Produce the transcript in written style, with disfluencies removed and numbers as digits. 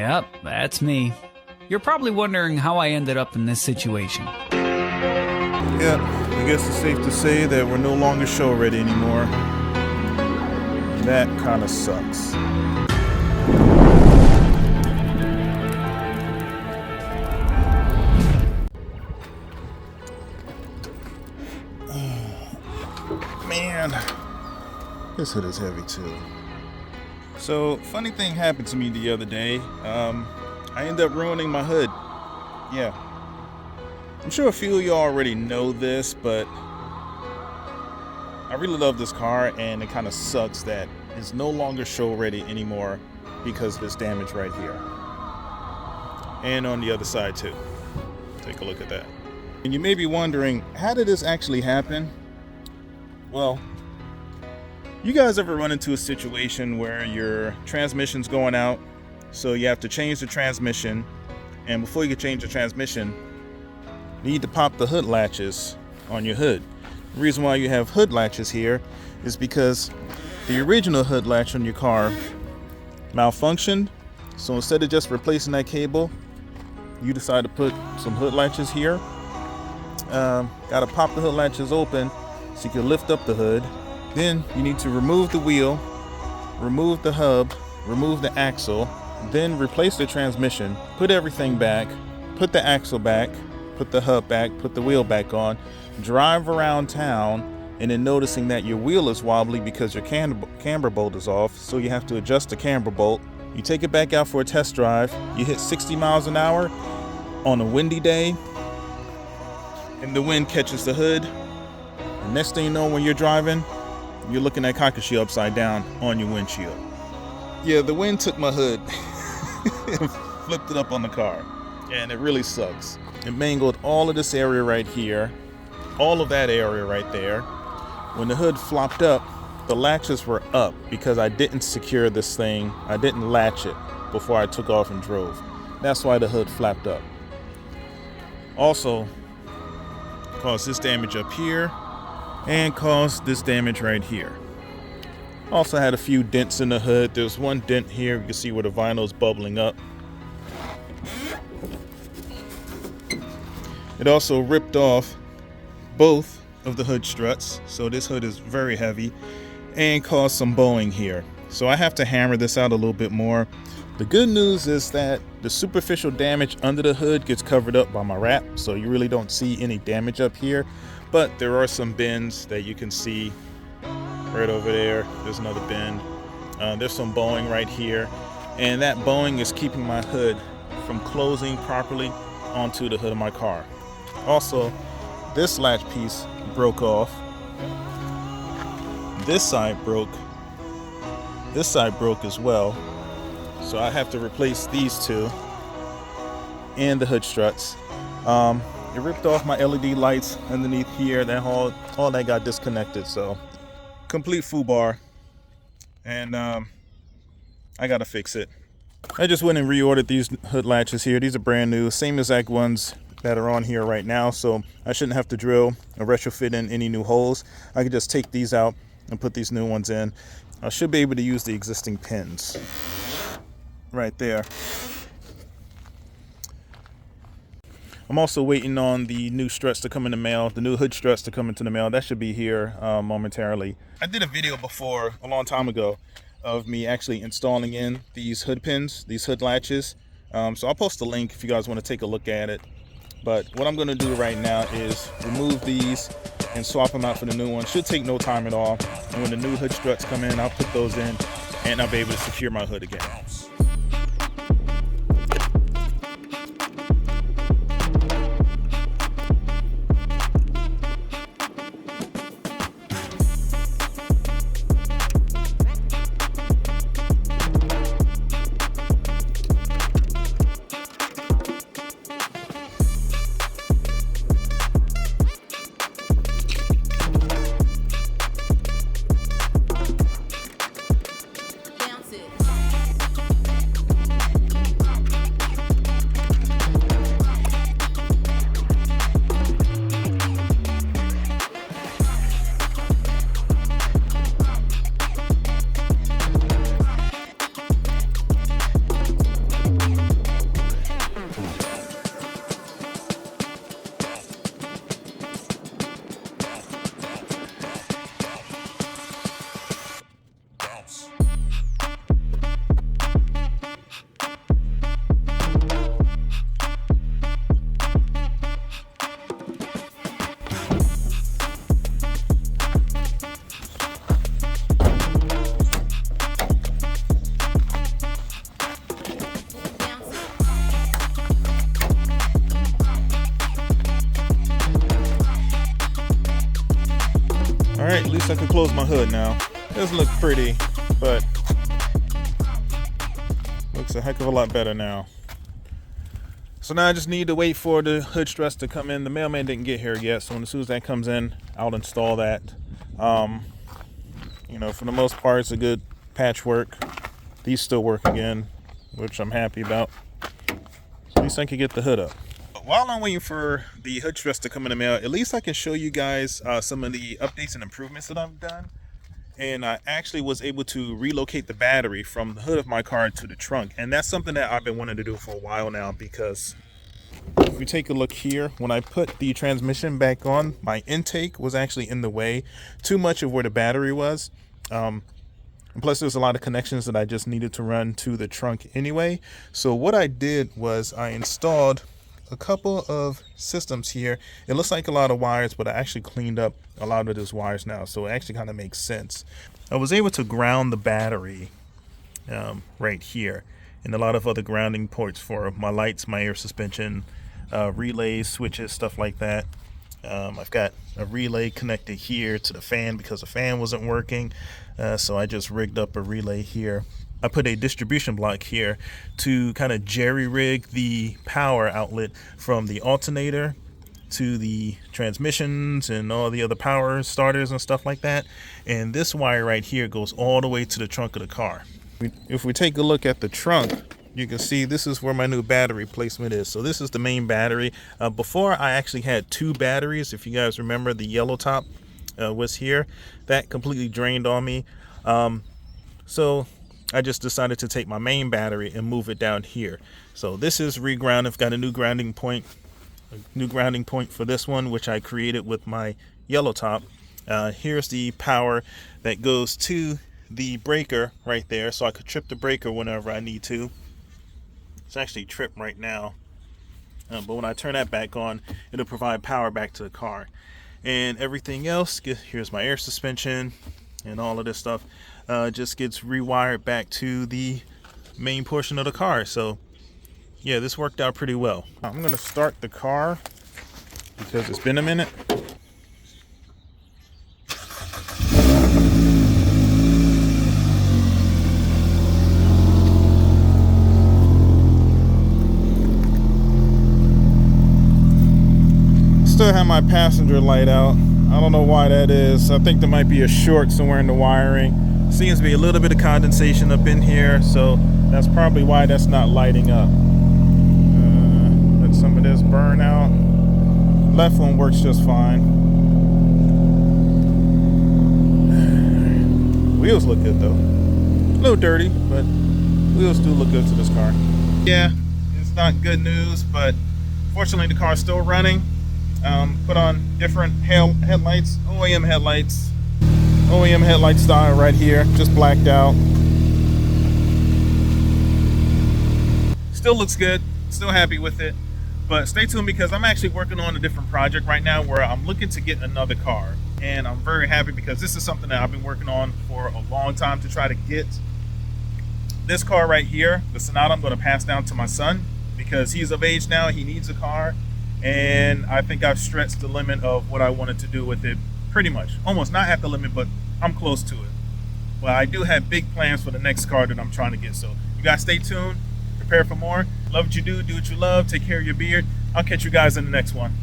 Yep, that's me. You're probably wondering how I ended up in this situation. Yep, I guess it's safe to say that we're no longer show ready anymore. That kind of sucks. Man, this hood is heavy too. So, funny thing happened to me the other day. I ended up ruining my hood. Yeah. I'm sure a few of you already know this, but I really love this car, and it kind of sucks that it's no longer show ready anymore because of this damage right here. And on the other side too. Take a look at that. And you may be wondering, how did this actually happen? Well, you guys ever run into a situation where your transmission's going out, so you have to change the transmission, and before you can change the transmission, you need to pop the hood latches on your hood. The reason why you have hood latches here is because the original hood latch on your car malfunctioned, so instead of just replacing that cable, you decide to put some hood latches here. Gotta pop the hood latches open so you can lift up the hood. Then you need to remove the wheel, remove the hub, remove the axle, then replace the transmission, put everything back, put the axle back, put the hub back, put the wheel back on, drive around town, and then noticing that your wheel is wobbly because your camber bolt is off, so you have to adjust the camber bolt. You take it back out for a test drive, you hit 60 miles an hour on a windy day, and the wind catches the hood. And next thing you know, when you're driving, you're looking at Kakashi upside down on your windshield. Yeah, the wind took my hood and flipped it up on the car, and it really sucks. It mangled all of this area right here, all of that area right there. When the hood flopped up, the latches were up because I didn't secure this thing. I didn't latch it before I took off and drove. That's why the hood flapped up. Also, caused this damage up here and caused this damage right here. Also had a few dents in the hood. There's one dent here. You can see where the vinyl is bubbling up. It also ripped off both of the hood struts, so this hood is very heavy, and caused some bowing here. So I have to hammer this out a little bit more. The good news is that the superficial damage under the hood gets covered up by my wrap, so you really don't see any damage up here. But there are some bends that you can see right over there. There's another bend. There's some bowing right here, and that bowing is keeping my hood from closing properly onto the hood of my car. Also, this latch piece broke off. This side broke. This side broke as well. So I have to replace these two and the hood struts. It ripped off my LED lights underneath here. That all that got disconnected. So complete foobar, and I gotta fix it. I just went and reordered these hood latches here. These are brand new, same exact ones that are on here right now. So I shouldn't have to drill or retrofit in any new holes. I could just take these out and put these new ones in. I should be able to use the existing pins right there. I'm also waiting on the new struts to come in the mail, the new hood struts to come into the mail. That should be here momentarily. I did a video before, a long time ago, of me actually installing in these hood pins, these hood latches. So I'll post the link if you guys want to take a look at it. But what I'm going to do right now is remove these and swap them out for the new ones. Should take no time at all. And when the new hood struts come in, I'll put those in, and I'll be able to secure my hood again. least I can close my hood now. Doesn't look pretty, but looks a heck of a lot better now. So now I just need to wait for the hood stress to come in. The mailman didn't get here yet, so as soon as that comes in, I'll install that. You know, for the most part, it's a good patchwork. These still work again, which I'm happy about. So at least I can get the hood up. While I'm waiting for the hood stress to come in the mail, at least I can show you guys some of the updates and improvements that I've done. And I actually was able to relocate the battery from the hood of my car to the trunk. And that's something that I've been wanting to do for a while now, because if we take a look here, when I put the transmission back on, my intake was actually in the way too much of where the battery was. And plus there's a lot of connections that I just needed to run to the trunk anyway. So what I did was I installed a couple of systems here. It looks like a lot of wires, but I actually cleaned up a lot of those wires now, so it actually kind of makes sense. I was able to ground the battery right here, and a lot of other grounding ports for my lights, my air suspension, relays, switches, stuff like that. I've got a relay connected here to the fan because the fan wasn't working, so I just rigged up a relay here. I put a distribution block here to kind of jerry-rig the power outlet from the alternator to the transmissions and all the other power starters and stuff like that. And this wire right here goes all the way to the trunk of the car. If we take a look at the trunk, you can see this is where my new battery placement is. So this is the main battery. Before I actually had two batteries. If you guys remember, the yellow top was here. That completely drained on me. So I just decided to take my main battery and move it down here. So this is reground. I've got a new grounding point for this one, which I created with my yellow top. Here's the power that goes to the breaker right there, so I could trip the breaker whenever I need to. It's actually tripped right now, but when I turn that back on, it'll provide power back to the car. And everything else, here's my air suspension and all of this stuff, just gets rewired back to the main portion of the car. So yeah, this worked out pretty well. I'm gonna start the car because it's been a minute. Still have my passenger light out. I don't know why that is. I think there might be a short somewhere in the wiring. Seems to be a little bit of condensation up in here, so that's probably why that's not lighting up. Let some of this burn out. Left one works just fine. Wheels look good though. A little dirty, but wheels do look good to this car. Yeah, it's not good news, but fortunately the car's still running. Put on different headlights, OEM headlight style right here, just blacked out. Still looks good, still happy with it, but stay tuned because I'm actually working on a different project right now where I'm looking to get another car. And I'm very happy because this is something that I've been working on for a long time to try to get. This car right here, the Sonata, I'm going to pass down to my son because he's of age now, he needs a car. And I think I've stretched the limit of what I wanted to do with it, pretty much. Almost not at the limit, but I'm close to it. Well, I do have big plans for the next car that I'm trying to get. So you guys stay tuned, prepare for more. Love what you do what you love, take care of your beard. I'll catch you guys in the next one.